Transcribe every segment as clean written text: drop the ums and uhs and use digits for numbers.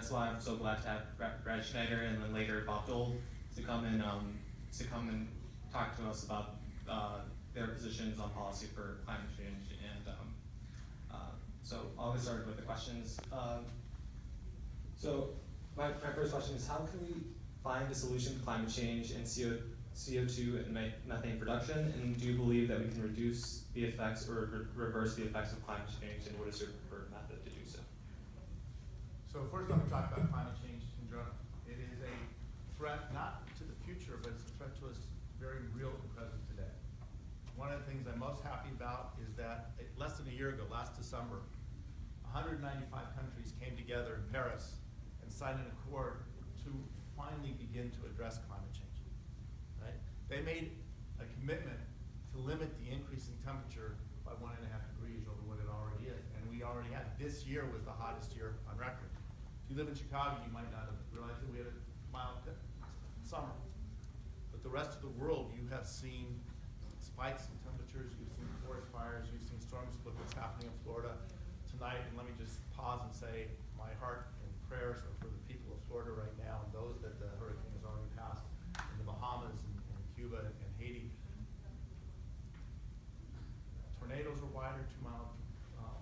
that's why I'm so glad to have Brad Schneider and then later Bob Dole to come and talk to us about their positions on policy for climate change. And so I'll get started with the questions. So my first question is, how can we find a solution to climate change and CO2 and methane production? And do you believe that we can reduce the effects or reverse the effects of climate change? And what is your preferred method to do so? So first let me talk about climate change in general. It is a threat not to the future, but it's a threat to us very real and present today. One of the things I'm most happy about is that less than a year ago, last December, 195 countries came together in Paris and signed an accord to finally begin to address climate change. Right? They made a commitment to limit the increase in temperature by 1.5 degrees over what it already is. And we already had, this year was the hottest year on record. If you live in Chicago, you might not have realized that we had a mild summer. But the rest of the world, you have seen spikes in temperatures, you've seen forest fires, you've seen storms. Look what's happening in Florida tonight. And let me just pause and say my heart and prayers are for the people of Florida right now and those that the hurricane has already passed in the Bahamas and Cuba and Haiti. Tornadoes are wider, 2-mile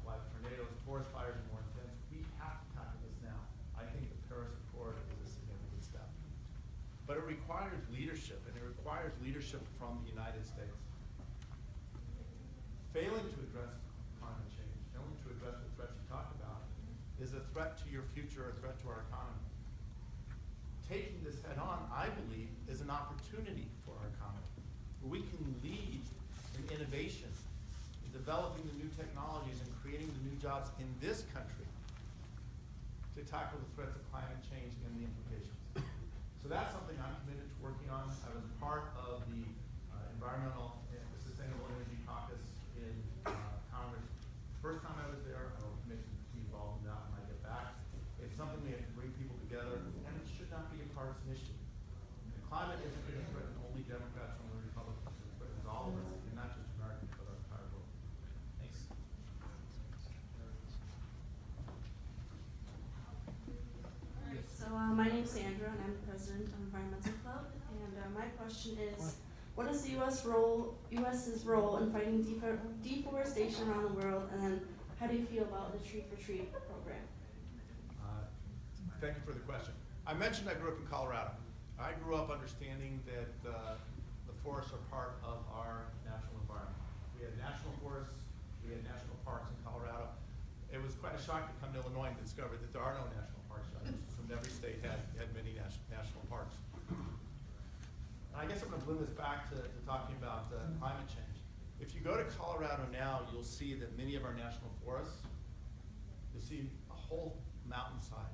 wide tornadoes, forest fires are more intense. We have to tackle this now. I think the Paris Accord is a significant step. But it requires leadership, and it requires leadership from the United States. Failing to address climate change, failing to address the threats you talk about, is a threat to your future, a threat to our economy. Taking this head on, I believe, is an opportunity for our economy, where we can lead in innovation, in developing the new technologies and creating the new jobs in this country to tackle the threats of climate change and the implications. So that's something I'm committed to working on. I was part of the Environmental and Sustainable Energy Caucus in Congress. First time I was there, I will commit to be involved in that when I get back. It's something we have to bring people together, and it should not be a partisan issue. The climate isn't going to threaten only Democrats or only Republicans. It threatens all of us, and not just Americans, but our entire world. Thanks. So my name is Sandra, and I'm the president of Environmental Club. And my question is, what is the U.S.'s role in fighting deforestation around the world? And then, how do you feel about the Tree for Tree program? Thank you for the question. I mentioned I grew up in Colorado. I grew up understanding that the forests are part of our national environment. We had national forests, we had national parks in Colorado. It was quite a shock to come to Illinois and discover that there are no national parks. I just assumed every state had many national parks. And I guess I'm going to bloom this back to talking about climate change. If you go to Colorado now, you'll see that many of our national forests, you'll see a whole mountainside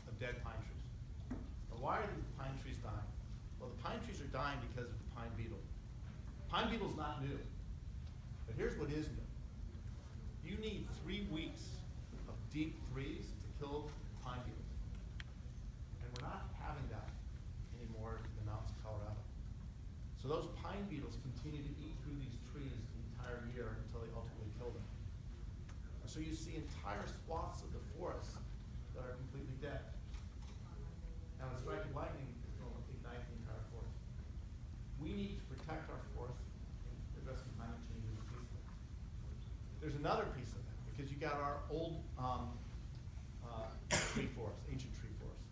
of dead pine trees. Now, why are the pine trees dying? Well, the pine trees are dying because of the pine beetle. Pine beetle's not new, but here's what is new. You need 3 weeks of deep freeze to kill pine beetles. And we're not having that anymore in the mountains of Colorado. So those pine beetles continue to eat through these trees the entire year until they ultimately kill them. So you see entire swaths of the forest that are completely dead. Now, a strike of lightning is going to ignite the entire forest. We need to protect our forests and address climate change as a piece of it. There's another piece of it, because you got our old tree forests, ancient tree forests.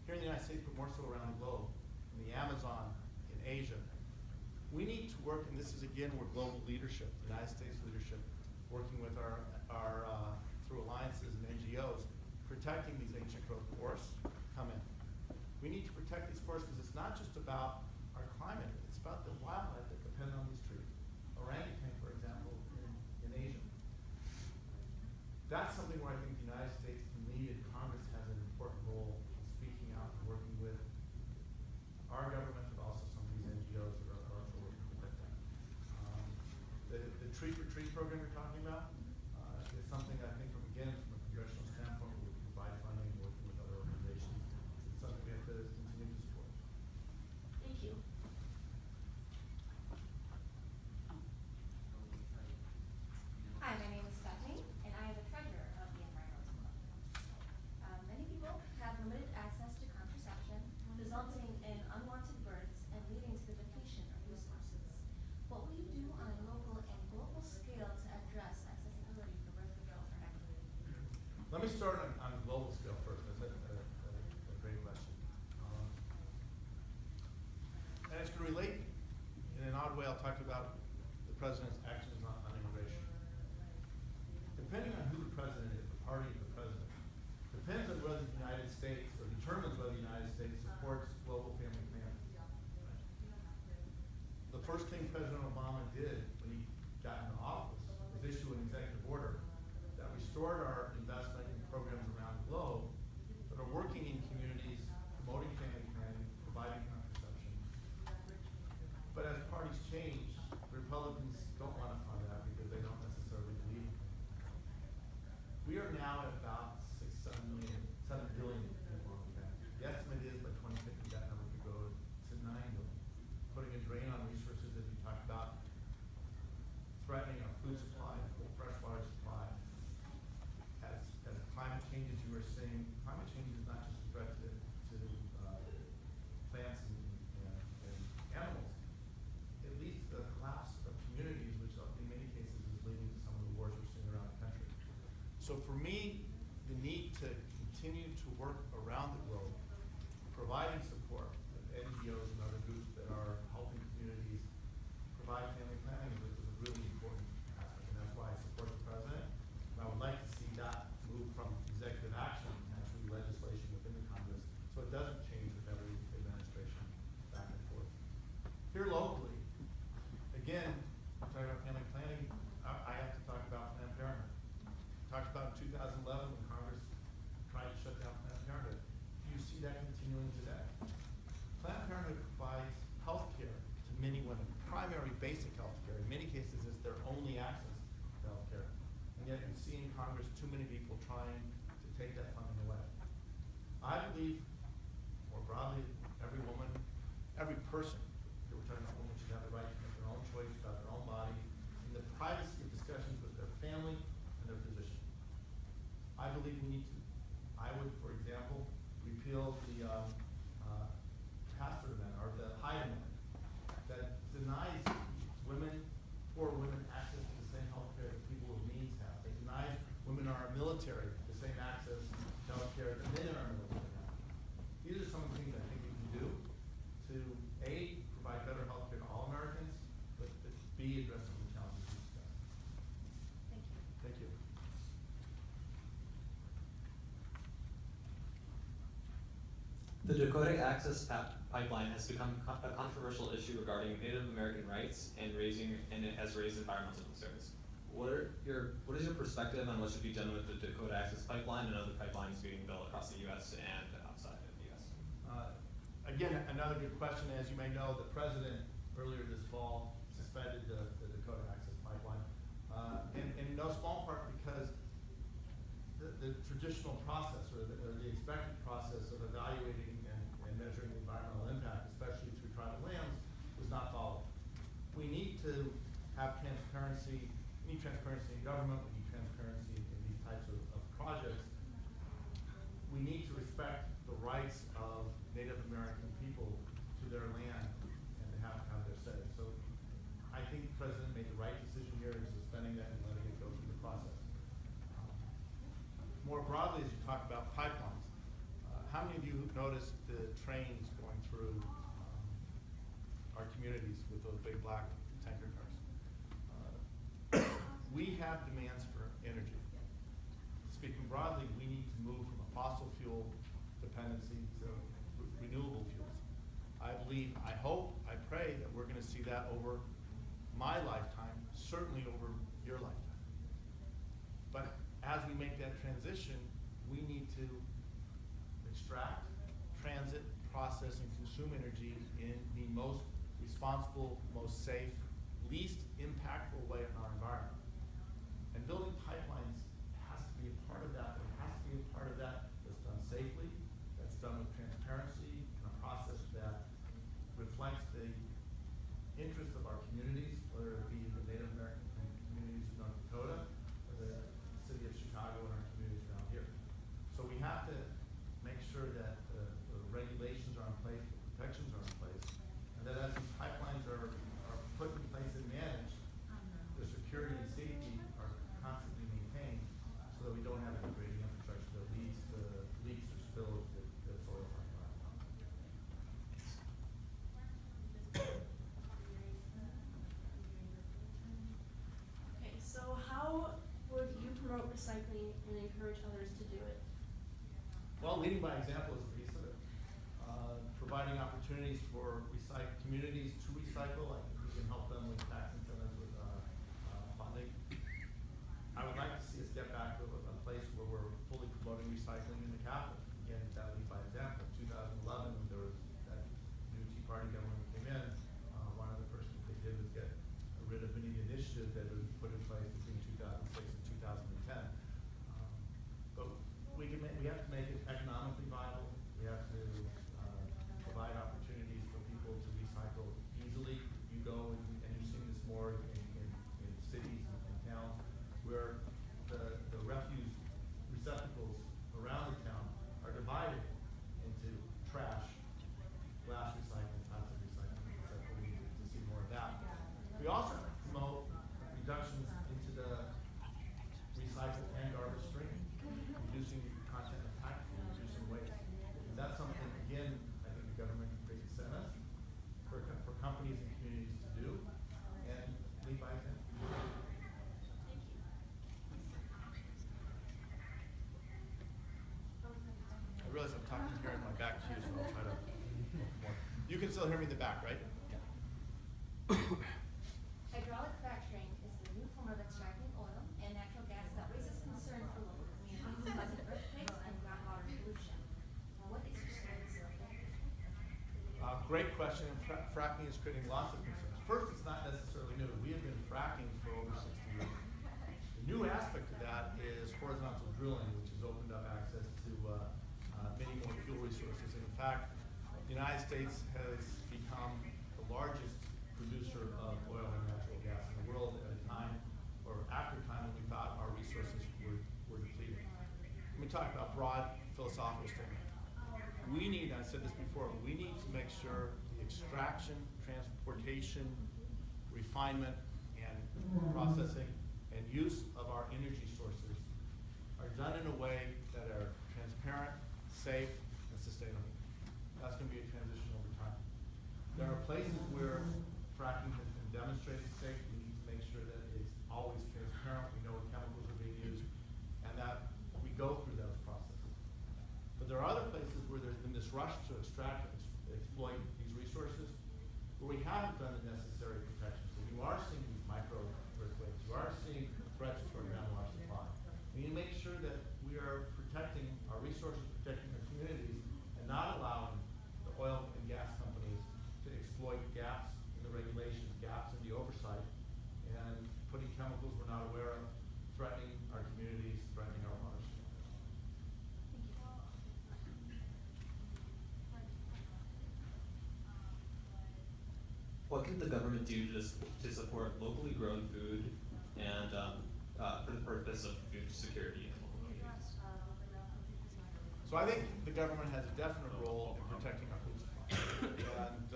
Here in the United States, but more so around the globe, in the Amazon, in Asia. We need to work, and this is again where global leadership, the United States leadership, working with our through alliances and NGOs, protecting these ancient growth forests, come in. We need to protect these forests because it's not just about our climate, it's about the wildlife that depend on these trees. Orangutan, for example, in Asia. That's something where I think the United States can lead, and Congress has an important role in speaking out and working with our government, but also some of these NGOs that are also working to protect that. The Tree for Tree program you're talking about is something I think, from a congressional standpoint, we can provide funding, working with other organizations. It's something we have to continue to support. Thank you. Hi, my name is Stephanie, and I am the treasurer of the Environmental Let me start on a global scale first. That's a great question. And it's going to relate in an odd way. I'll talk about the president's actions on immigration. Depending on who the president is, the party of the president, depends on whether the United States, or determines whether the United States supports global family planning. The first thing President Obama did when he got into office was issue an executive order that restored our investment in programs around the globe that are working in communities, promoting family planning, providing contraception. But as parties change, Republicans don't want to fund that because they don't necessarily believe in it. We are now at about 7 billion people on the planet. The estimate is by 2050 that number could go to 9 billion. Putting a drain on resources, as you talked about, threatening our food supply, freshwater supply. As climate changes, you were saying, climate change is not just a threat to plants and animals. It leads to the collapse of communities, which in many cases is leading to some of the wars we're seeing around the country. So for me, the need to continue to work around the globe, providing support with NGOs and other groups that are helping communities provide family planning is a really important aspect, and that's why I support the president. And I would like to see that move from executive action to actually legislation within the Congress, so it doesn't change with every administration back and forth. Here locally, again, talking about family planning, I have to talk about Planned Parenthood. Talked about in 2011 when Congress tried to shut down Planned Parenthood. You see that continuing today. Planned Parenthood provides health care to many women, primary basic health care. In many cases, it's their only access to health care. And yet you see in Congress too many people trying to take that funding away. I believe, more broadly, every woman, every person, that we're talking about women, should have the right to make their own choice about their own body in the privacy of discussions with their family and their physician. I believe we need to, I would, for example, repeal the pastor amendment, or the Hyde amendment, that denies women, poor women, access to the same health care that people with means have. It denies women in our military the same access to health care that men in our military have. These are some of the things I think we can do to A, provide better health care to all Americans, but to B, address some of the challenges we discussed. Thank you. Thank you. The Dakota Access Pipeline has become a controversial issue regarding Native American rights and it has raised environmental concerns. What is your perspective on what should be done with the Dakota Access Pipeline and other pipelines being built across the U.S. and outside of the U.S.? Again, another good question. As you may know, the president earlier this fall suspended the Dakota Access Pipeline, in no small part because the traditional process or the expected process of evaluating and measuring the environmental impact, especially through tribal lands, was not followed. We need to have transparency. We need transparency in government. We need transparency in these types of projects. We need to respect the rights of Native American people to their land and to have their say. So I think the president made the right decision here in suspending that and letting it go through the process. More broadly, as you talk about pipelines, how many of you have noticed the trains going through our communities with those big black tanker cars? We have demands for energy. Speaking broadly, we need to move from a fossil fuel dependency to renewable fuels. I believe, I hope, I pray that we're going to see that over my lifetime, certainly over your lifetime. But as we make that transition, we need to extract, transit, process, and consume energy in the most responsible, most safe, least impactful way on our environment. And building pipelines has to be a part of that, but it has to be a part of that that's done safely, that's done with transparency, and a process that reflects the interests of our communities, whether it be the Native American communities in North Dakota, or the city of Chicago and our communities around here. So we have to make sure that the regulations are in place, the protections are in place, and that as these pipelines are put in place and managed, the security and safety are constantly maintained so that we don't have a degrading infrastructure. Well, leading by example is a piece of it. Providing opportunities for communities to recycle, I think we can help them with tax incentives, with funding. I would like to see us get back to a place where we're fully promoting recycling in the capital. Again, that lead by example. 2011, when there was that new Tea Party government that came in, one of the first things they did was get rid of many of the initiatives that were put in place between 2006 and 2010. But we have to make it economically viable. We have to provide opportunities for people to recycle easily. You go and you've seen this more in cities and towns where the refuse receptacles around the town are divided into trash, glass recycling, plastic recycling. We need to see more of that. We also promote reductions into the recycle and garbage stream, reducing content of packaging, reducing waste. And that's something, again, I think the government can create incentives for companies and communities to do, and lead by example. I realize I'm talking here in my back to you, so I'll try to more. You can still hear me in the back, right? Hydraulic fracturing is the new form of extracting oil and natural gas that raises concern for local communities, causing earthquakes and groundwater pollution. What is your stance on that? Great question. Fracking is creating lots of concerns. First, it's not necessarily new. We have been fracking for over 60 years. The new aspect to that is horizontal drilling, which has opened up access to many more fuel resources. And in fact, the United States has become the largest producer of oil and natural gas in the world at a time, or after a time when we thought our resources were depleted. Let me talk about broad philosophical statement. We need, I said this before, we need to make sure the extraction, transportation, refinement, and processing and use of our energy sources are done in a way that are transparent, safe, and sustainable. That's going to be a transition over time. There are places where fracking has been demonstrated safe. We need to make sure that it's always transparent. We know what chemicals are being used, and that we go through those processes. But there are other places where there's been this rush to extract and exploit these resources, where we haven't done the necessary protection. So you are seeing these micro earthquakes. You are seeing threats to our groundwater supply. We need to make sure that we are protecting our resources, protecting our communities, and not allowing the oil and gas companies to exploit gaps in the regulations, gaps in the oversight, and putting chemicals we're not aware of, threatening our communities, threatening our water supply. What can the government do to support locally grown food and for the purpose of food security in local communities? So I think the government has a definite role in protecting our food supply. And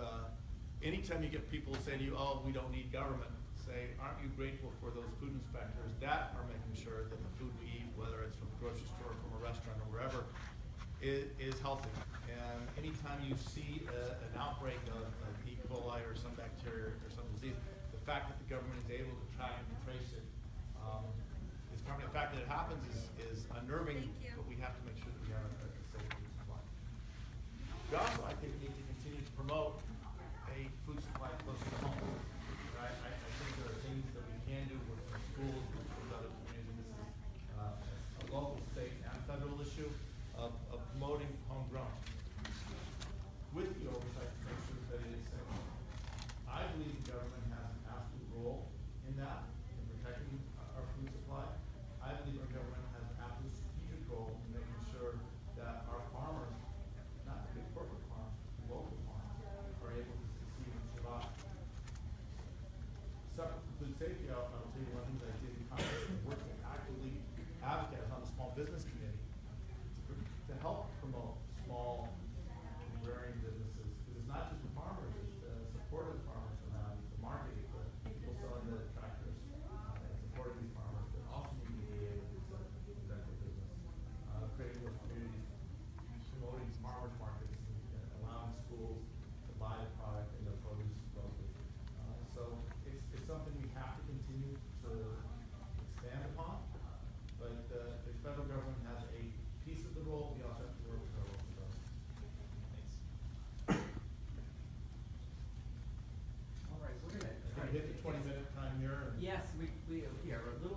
anytime you get people saying to you, oh, we don't need government, say, aren't you grateful for those food inspectors that are making sure that the food we eat, whether it's from the grocery store, from a restaurant, or wherever, is healthy. And anytime you see an outbreak of E. coli or some bacteria or some disease, the fact that the government is able to track and trace it is coming. The fact that it happens is unnerving, but we have to make sure that we have a safe food supply. We also, I think, need to continue to promote a food supply closer to home. I think there are things that we can do with our schools, with other communities, and this is a local, state, and federal issue of promoting homegrown.